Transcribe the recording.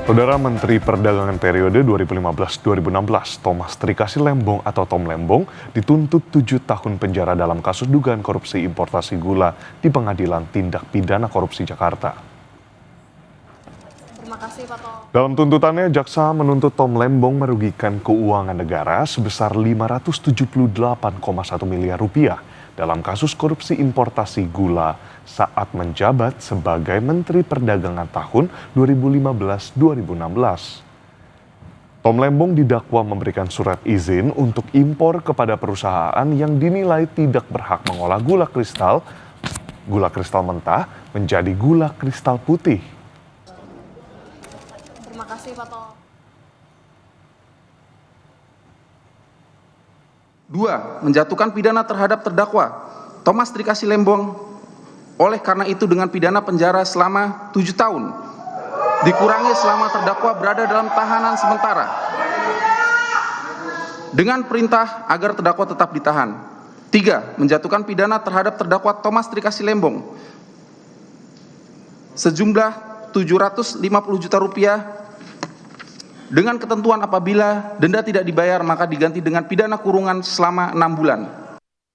Saudara Menteri Perdagangan periode 2015-2016, Thomas Trikasi Lembong atau Tom Lembong, dituntut 7 tahun penjara dalam kasus dugaan korupsi importasi gula di Pengadilan Tindak Pidana Korupsi Jakarta. Terima kasih, Pak Tom. Dalam tuntutannya, jaksa menuntut Tom Lembong merugikan keuangan negara sebesar 578,1 miliar rupiah dalam kasus korupsi importasi gula saat menjabat sebagai Menteri Perdagangan tahun 2015-2016. Tom Lembong didakwa memberikan surat izin untuk impor kepada perusahaan yang dinilai tidak berhak mengolah gula kristal mentah menjadi gula kristal putih. Terima kasih, Pak Tom. 2. Menjatuhkan pidana terhadap terdakwa Thomas Trikasi Lembong oleh karena itu dengan pidana penjara selama 7 tahun, dikurangi selama terdakwa berada dalam tahanan sementara, dengan perintah agar terdakwa tetap ditahan. 3. Menjatuhkan pidana terhadap terdakwa Thomas Trikasi Lembong sejumlah 750 juta rupiah dengan ketentuan apabila denda tidak dibayar maka diganti dengan pidana kurungan selama 6 bulan.